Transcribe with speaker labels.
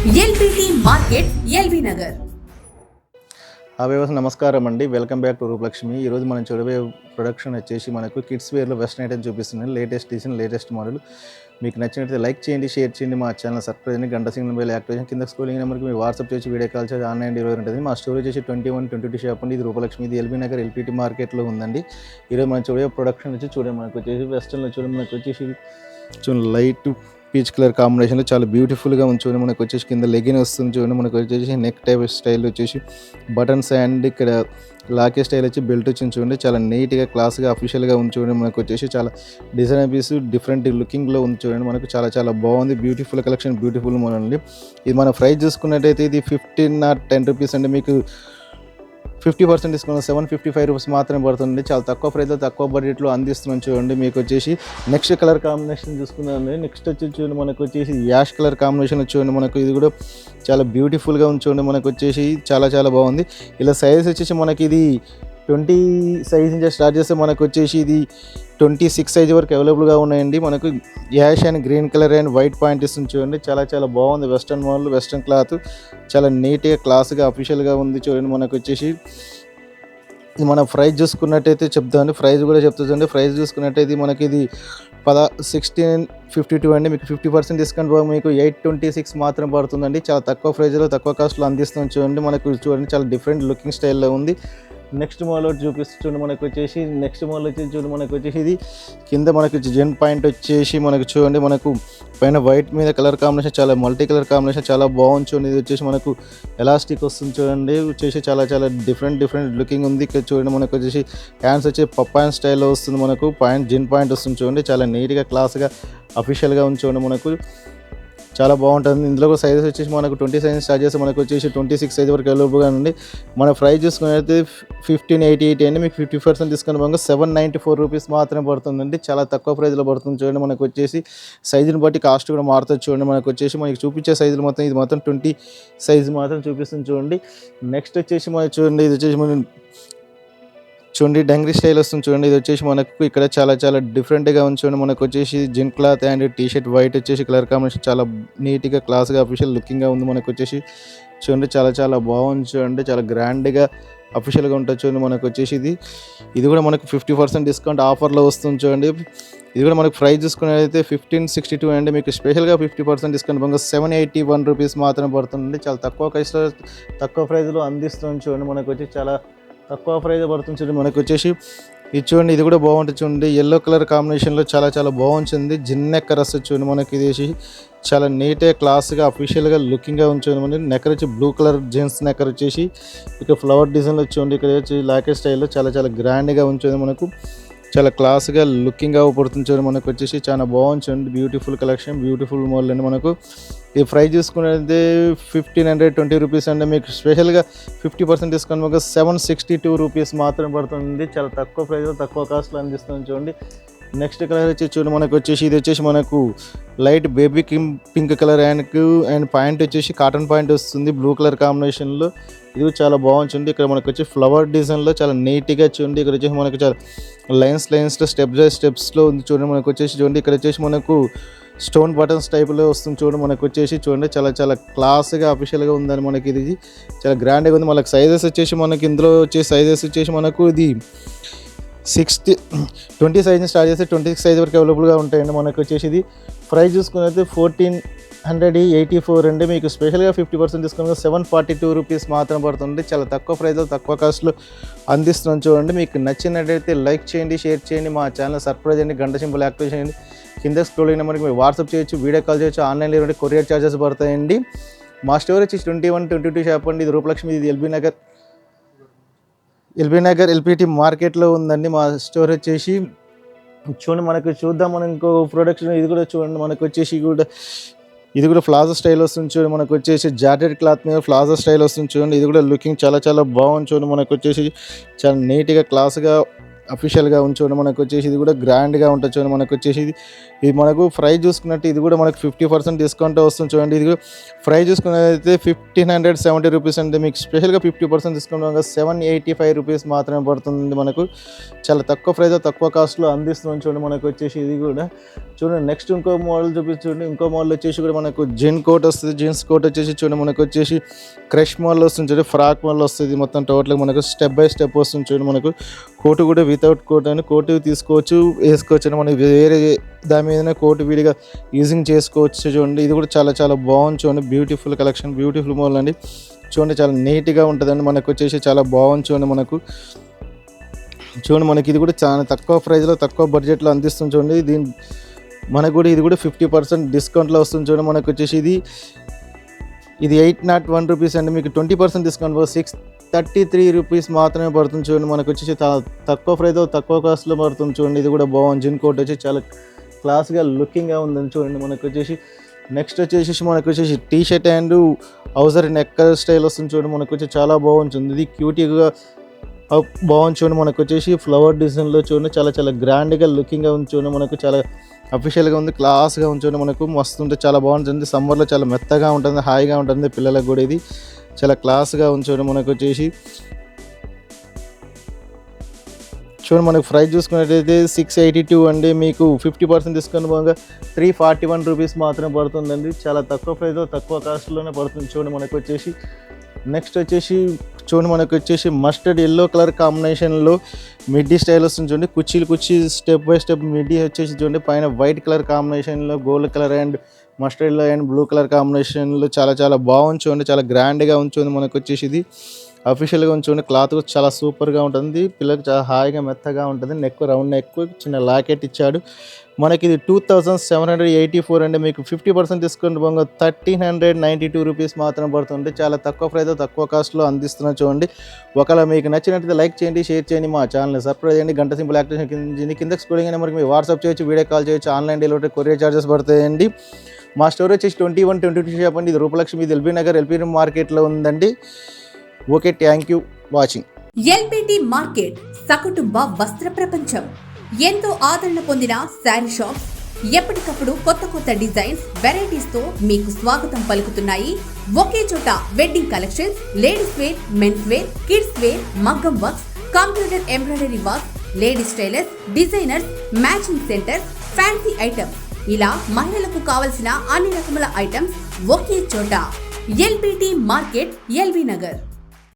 Speaker 1: LBT market LB Nagar.
Speaker 2: నమస్కారం అండి, welcome back to Rupalakshmi. ఈరోజు మనం చూడబోయే ప్రొడక్షన్ వచ్చేసి మనకు కిడ్స్ వేర్లో వెస్ట్రన్ ఐటమ్ చూపిస్తున్నాను. Latest design, latest model. మీకు నచ్చినట్లయితే లైక్ చేయండి, షేర్ చేయండి, మా ఛానల్ సబ్స్క్రైబ్ చేయండి, గంట సింగిల్ బెల్ యాక్టివేషన్, కింద స్క్రోలింగ్ నెంబర్కి మీరు వాట్సాప్ చేసి వీడియో కాల్ చేసి ఆన్లైన్ డెలివరీ ఉంటుంది. మా స్టోర్ వచ్చేసి 2122 షాప్ అండి. ఇది రూపలక్ష్మి, ఇది ఎల్బీ నగర్ ఎల్పిటి మార్కెట్లో ఉందండి. ఈరోజు మనం చూడే ప్రొడక్షన్ వచ్చి చూడండి, మనకు వచ్చేసి వెస్ట్రన్లో చూడండి, మనకు వచ్చేసి చూడండి లైట్ పీచ్ కలర్ కాంబినేషన్లో చాలా బ్యూటిఫుల్గా ఉంది. చూడండి మనకు వచ్చేసి కింద లెగిన్ వస్తుంది. చూడండి మనకు వచ్చేసి నెక్ టైప్ స్టైల్ వచ్చేసి బటన్స్ అండ్ ఇక్కడ లాకే స్టైల్ వచ్చి బెల్ట్ వచ్చింది. చూడండి చాలా నీట్గా క్లాస్గా అఫీషియల్గా ఉంది. చూడండి మనకు వచ్చేసి చాలా డిజైన్ పీస్ డిఫరెంట్ లుకింగ్లో ఉంది. చూడండి మనకు చాలా చాలా బాగుంది. బ్యూటిఫుల్ కలెక్షన్, బ్యూటిఫుల్ మోడల్ అండి. ఇది మన ప్రైస్ చూసుకున్నట్టయితే ఇది 15 or 10 రూపీస్ అండి. మీకు 50% డిస్కౌంట్ 755 రూపీస్ మాత్రమే పడుతుంది. చాలా తక్కువ ప్రైస్లో తక్కువ బడ్జెట్లో అందిస్తున్నాం. చూడండి మీకు వచ్చేసి నెక్స్ట్ కలర్ కాంబినేషన్ చూసుకుందాం. నెక్స్ట్ వచ్చి చూడండి మనకు వచ్చేసి యాష్ కలర్ కాంబినేషన్ చూడండి, మనకు ఇది కూడా చాలా బ్యూటిఫుల్గా ఉంది. చూడండి మనకు వచ్చేసి చాలా చాలా బాగుంది. ఇలా సైజ్ వచ్చేసి మనకి ఇది 20 సైజ్ నుంచి స్టార్ట్ చేస్తే మనకు వచ్చేసి ఇది 26 సైజ్ వరకు అవైలబుల్గా ఉన్నాయండి. మనకు ash and green colour and white point ఇస్తుంది. చూడండి చాలా చాలా బాగుంది. వెస్ట్రన్ మోడల్, వెస్ట్రన్ క్లాత్ చాలా నీట్గా క్లాస్గా అఫీషియల్గా ఉంది. చూడండి మనకు వచ్చేసి ఇది మన ప్రైస్ చూసుకున్నట్టయితే చెప్తామండి, ప్రైస్ కూడా చెప్తుందండి. ప్రైస్ చూసుకున్నట్టయితే మనకి ఇది 1652 అండి. మీకు 50% డిస్కౌంట్ మీకు 826 మాత్రం పడుతుందండి. చాలా తక్కువ ప్రైస్లో తక్కువ కాస్ట్లో అందిస్తాం. చూడండి మనకు చూడండి చాలా డిఫరెంట్ లుకింగ్ స్టైల్లో ఉంది. నెక్స్ట్ మోడల్ చూపిస్తుండే మనకు వచ్చేసి నెక్స్ట్ మోడల్ వచ్చేసి చూడండి మనకు వచ్చేసి ఇది కింద మనకు జెన్ పాయింట్ వచ్చేసి మనకు చూడండి మనకు పైన వైట్ మీద కలర్ కాంబినేషన్ చాలా మల్టీ కలర్ కాంబినేషన్ చాలా బాగుంది. చూడండి ఇది వచ్చేసి మనకు ఎలాస్టిక్ వస్తుంది. చూడండి వచ్చేసి చాలా చాలా డిఫరెంట్ లుకింగ్ ఉంది. ఇక్కడ చూడండి మనకు వచ్చేసి హ్యాండ్స్ వచ్చి పప్పాన్ స్టైల్లో వస్తుంది. మనకు పాయింట్ జెన్ పాయింట్ వస్తుంది. చూడండి చాలా నీట్గా క్లాస్గా అఫీషియల్గా ఉంది. చూడండి మనకు చాలా బాగుంటుంది. ఇందులో కూడా సైజెస్ వచ్చేసి మనకు 20 సైజ్ స్టార్ట్ చేస్తే మనకు వచ్చేసి 26 సైజ్ వరకు అవైలబుల్గా ఉంది. మన ప్రైస్ చూసుకున్నట్లయితే 1588 అండి. మీకు 50% డిస్కౌంట్ పోగా 794 రూపీస్ మాత్రమే పడుతుందండి. చాలా తక్కువ ప్రైస్లో పడుతుంది. చూడండి మనకు వచ్చేసి సైజుని బట్టి కాస్ట్ కూడా మారుతుంది. చూడండి మనకు వచ్చేసి మనకి చూపించే సైజులు మొత్తం ఇది మొత్తం 20 సైజు మాత్రం చూపిస్తుంది. చూడండి నెక్స్ట్ వచ్చేసి మనకి చూడండి ఇది వచ్చేసి మనం చూడండి డంగ్రీ స్టైల్ వస్తుంది. చూడండి ఇది వచ్చేసి మనకు ఇక్కడ చాలా చాలా డిఫరెంట్గా ఉంది. చూడండి మనకు వచ్చేసి jean cloth and T shirt white వచ్చేసి కలర్ కాంబినేషన్ చాలా నీట్గా క్లాస్గా అఫీషియల్ లుకింగ్గా ఉంది. మనకు వచ్చేసి చూడండి చాలా చాలా బాగుంది. చూడండి చాలా గ్రాండ్గా అఫీషియల్గా ఉంటుంది. చూడండి మనకు వచ్చేసి ఇది కూడా మనకు 50% డిస్కౌంట్ ఆఫర్లో వస్తుంది. చూడండి ఇది కూడా మనకు ప్రైస్ చూసుకున్నట్లయితే 1562 అండి. మీకు స్పెషల్గా 50% డిస్కౌంట్ పోగా 781 రూపీస్ మాత్రమే పడుతుంది. చాలా తక్కువ ప్రైస్లో అందిస్తుంది. చూడండి మనకు వచ్చి చాలా తక్కువ ప్రైజ్ పడుతుంది. చూడండి మనకు వచ్చేసి ఇది చూడండి ఇది కూడా బాగుంటుంది. చూడండి ఎల్లో కలర్ కాంబినేషన్లో చాలా చాలా బాగుంటుంది. జిన్ నెక్కర్ వస్తుంది. చూడండి మనకి ఇది చాలా నీట్గా క్లాస్గా అఫీషియల్గా లుకింగ్గా ఉంచుంది. మనకి నెక్కర్ వచ్చి బ్లూ కలర్ జీన్స్ నెక్కర్ వచ్చేసి ఇక్కడ ఫ్లవర్ డిజైన్లో చూడండి ఇక్కడ వచ్చి లాకెట్ స్టైల్లో చాలా చాలా గ్రాండ్గా ఉంచుంది. మనకు చాలా క్లాస్గా లుకింగ్గా పడుతుంది. చూడండి మనకు వచ్చేసి చాలా బాగుంటుంది. బ్యూటిఫుల్ కలెక్షన్, బ్యూటిఫుల్ మోడల్ అండి. మనకు ఈ ప్రైస్ చూసుకునేది 1520 రూపీస్ అండి. మీకు స్పెషల్గా 50% డిస్కౌంట్ మీకు 762 రూపీస్ మాత్రం పడుతుంది. చాలా తక్కువ ప్రైస్లో తక్కువ కాస్ట్లో అందిస్తుంది. చూడండి నెక్స్ట్ కలర్ వచ్చి చూడండి మనకు వచ్చేసి ఇది వచ్చేసి మనకు light baby pink colour and point వచ్చేసి కాటన్ పాయింట్ వస్తుంది బ్లూ కలర్ కాంబినేషన్లో. ఇది చాలా బాగుంటుంది. ఇక్కడ మనకు వచ్చి ఫ్లవర్ డిజైన్లో చాలా నీట్గా చూడండి. ఇక్కడ వచ్చేసి మనకు చాలా లైన్స్లో స్టెప్స్లో ఉంది. చూడండి మనకు వచ్చేసి చూడండి ఇక్కడ వచ్చేసి మనకు స్టోన్ బటన్స్ టైప్లో వస్తుంది. చూడండి మనకు వచ్చేసి చూడండి చాలా చాలా క్లాస్గా అఫీషియల్గా ఉందని మనకి ఇది చాలా గ్రాండ్గా ఉంది. మనకి సైజెస్ వచ్చేసి మనకి ఇందులో వచ్చేసి సైజెస్ వచ్చేసి మనకు ఇది 20 సైజ్ స్టార్ట్ చేస్తే 26 సైజ్ వరకు అవైలబుల్గా ఉంటాయండి. మనకు వచ్చేసి ఇది ప్రైస్ చూసుకున్నైతే 1484 అండి. మీకు స్పెషల్గా 50% డిస్కౌంట్ 742 రూపీస్ మాత్రం పడుతుంది. చాలా తక్కువ ప్రైస్లో తక్కువ కాస్ట్లో అందిస్తున్నాం. చూడండి మీకు నచ్చినట్టయితే లైక్ చేయండి, షేర్ చేయండి, మా ఛానల్ సబ్స్క్రైబ్ చేయండి, గంట సింబల్ యాక్టివేట్ చేయండి, కింద స్క్రోలింగ్ నెంబర్కి మీరు వాట్సాప్ చేయొచ్చు, వీడియో కాల్ చేయొచ్చు, ఆన్లైన్లో కొరియర్ ఛార్జెస్ పడతాయండి. మా స్టోర్ వచ్చి 2122 షాప్ అండి. ఇది రూపలక్ష్మి, ఇది ఎల్బీ నగర్ ఎల్పిటి మార్కెట్లో ఉందండి. మా స్టోర్ వచ్చేసి చూడండి మనకు చూద్దాం మనం ఇంకో ప్రొడక్షన్ ఇది కూడా చూడండి మనకు వచ్చేసి ఇది కూడా ప్లాజో స్టైల్ వస్తుంది. చూడండి మనకు వచ్చేసి జార్జెట్ క్లాత్ మీద ప్లాజో స్టైల్ వస్తుంది. చూడండి ఇది కూడా లుకింగ్ చాలా చాలా బాగుంది. చూడండి మనకు వచ్చేసి చాలా నీట్గా క్లాస్గా అఫీషియల్గా ఉంచండి. మనకు వచ్చేసి ఇది కూడా గ్రాండ్గా ఉంటుంది చూడండి. మనకు వచ్చేసి ఇది మనకు ఫ్రై చూసుకున్నట్టు ఇది కూడా మనకు 50% డిస్కౌంట్ వస్తుంది చూడండి. ఇది ఫ్రై చూసుకున్నట్లయితే 1570 రూపీస్ అంటే మీకు స్పెషల్గా 50% డిస్కౌంట్ 785 రూపీస్ మాత్రమే పడుతుంది. మనకు చాలా తక్కువ ప్రైస్లో తక్కువ కాస్ట్లో అందిస్తుంది చూడండి. మనకు వచ్చేసి ఇది కూడా చూడండి. నెక్స్ట్ ఇంకో మోడల్ చూపించండి. ఇంకో మోడల్ వచ్చేసి కూడా మనకు జిన్ కోట్ వస్తుంది. జీన్స్ కోట్ వచ్చేసి చూడండి. మనకు వచ్చేసి క్రష్ మోడల్ వస్తుంది చూడండి. ఫ్రాక్ మోడల్ వస్తుంది. మొత్తం టోటల్గా మనకు స్టెప్ బై స్టెప్ వస్తుంది చూడండి. మనకు కోటు కూడా వితౌట్ కోట్ అని కోటు తీసుకోవచ్చు, వేసుకోవచ్చు అని మనకి వేరే దాని మీదనే కోటు విడిగా యూజింగ్ చేసుకోవచ్చు చూడండి. ఇది కూడా చాలా చాలా బాగుంది చూడండి. బ్యూటిఫుల్ కలెక్షన్, బ్యూటిఫుల్ మోడల్ అండి చూడండి. చాలా నీట్గా ఉంటుందండి. మనకు వచ్చేసి చాలా బాగుంది చూడండి. చూడండి మనకి ఇది కూడా చాలా తక్కువ ప్రైస్లో తక్కువ బడ్జెట్లో అందిస్తుంది చూడండి. మనకు కూడా ఇది కూడా 50% డిస్కౌంట్లో వస్తుంది చూడండి. మనకు వచ్చేసి ఇది 801 రూపీస్ అండి. మీకు 20% డిస్కౌంట్ 633 రూపీస్ మాత్రమే పడుతుంది చూడండి. మనకు వచ్చేసి తక్కువ ప్రైస్లో తక్కువ కాస్ట్లో పడుతుంది చూడండి. ఇది కూడా బాగుంది. జిన్ కోట్ వచ్చి చాలా క్లాస్గా లుకింగ్గా ఉందని చూడండి. మనకు వచ్చేసి నెక్స్ట్ వచ్చేసి T shirt and హౌజర్ neck style వస్తుంది చూడండి. మనకు వచ్చి చాలా బాగుంటుంది. ఇది క్యూటీగా బాగుంది చూడండి. మనకు వచ్చేసి ఫ్లవర్ డిజైన్లో చూడండి. చాలా చాలా గ్రాండ్గా లుకింగ్గా ఉంది చూడండి. మనకు చాలా అఫీషియల్గా ఉంది, క్లాస్గా ఉంది చూడండి. మనకు మస్తు ఉంటుంది, చాలా బాగుంటుంది. సమ్మర్లో చాలా మెత్తగా ఉంటుంది, హాయిగా ఉంటుంది పిల్లలకు కూడా. ఇది చాలా క్లాస్గా ఉంది చూడండి. మనకు వచ్చేసి చూడండి. మనకు ప్రైస్ చూసుకున్నట్టయితే 682 అండి. మీకు 50% డిస్కౌంట్ పోగా 341 రూపీస్ మాత్రమే పడుతుందండి. చాలా తక్కువ ప్రైస్లో తక్కువ కాస్ట్లోనే పడుతుంది చూడండి. మనకు వచ్చేసి నెక్స్ట్ వచ్చేసి చూడండి. మనకు వచ్చేసి మస్టర్డ్ ఎల్లో కలర్ కాంబినేషన్లో మిడ్డీ స్టైల్ వస్తుంది చూడండి. కుర్చీ స్టెప్ బై స్టెప్ మిడ్డీ వచ్చేసి చూడండి. పైన వైట్ కలర్ కాంబినేషన్లో gold colour and mustard yellow and blue colour కాంబినేషన్లో చాలా చాలా బాగుంది చూడండి. చాలా గ్రాండ్గా ఉంచుంది. మనకు వచ్చేసి ఇది అఫీషియల్గా ఉంచుకోండి. క్లాత్ కూడా చాలా సూపర్గా ఉంటుంది. పిల్లలకు చాలా హాయిగా మెత్తగా ఉంటుంది. నెక్ రౌండ్ నెక్ చిన్న లాకెట్ ఇచ్చాడు. మనకి ఇది 2784 అండి. మీకు 50% డిస్కౌంట్ పోగా 1392 రూపీస్ మాత్రం పడుతుంది. చాలా తక్కువ ప్రైస్లో తక్కువ కాస్ట్లో అందిస్తున్నా చూడండి. ఒకవేళ మీకు నచ్చినట్లయితే లైక్ చేయండి, షేర్ చేయండి, మా ఛానల్ని సబ్స్క్రైబ్ చేయండి. గంట సింపుల్ యాక్టివేషన్ కింద స్క్రోలింగ్ అయినా మనకి వాట్సాప్ చేయొచ్చు, వీడియో కాల్ చేయొచ్చు, ఆన్లైన్ డెలివరీ కొరియర్ చార్జెస్ పడతాయండి. మా స్టోర్ వచ్చేసి 2122 షాప్ అండి. ఇది రూపలక్ష్మి ఎల్బీ నగర్ ఎల్బీ మార్కెట్లో ఉందండి. Okay, thank you watching.
Speaker 1: LBT market సకుటుంబ వస్త్ర ప్రపంచం. ఎంతో ఆదరణ పొందిన శారీ షాప్స్ ఎప్పటికప్పుడు కొత్త డిజైన్స్, వెరైటీస్ తో మీకు స్వాగతం పలుకుతున్నాయి. ఒకే చోట wedding collections, ladies wear, men's wear, kids wear, మగ్గం works, computer embroidery work, ladies tailors, designers, matching centre, fancy items, ఇలా మహిళలకు కావలసిన అన్ని రకముల ఐటమ్స్ ఒకే చోట. ఎల్బిటి మార్కెట్, ఎల్బీ నగర్.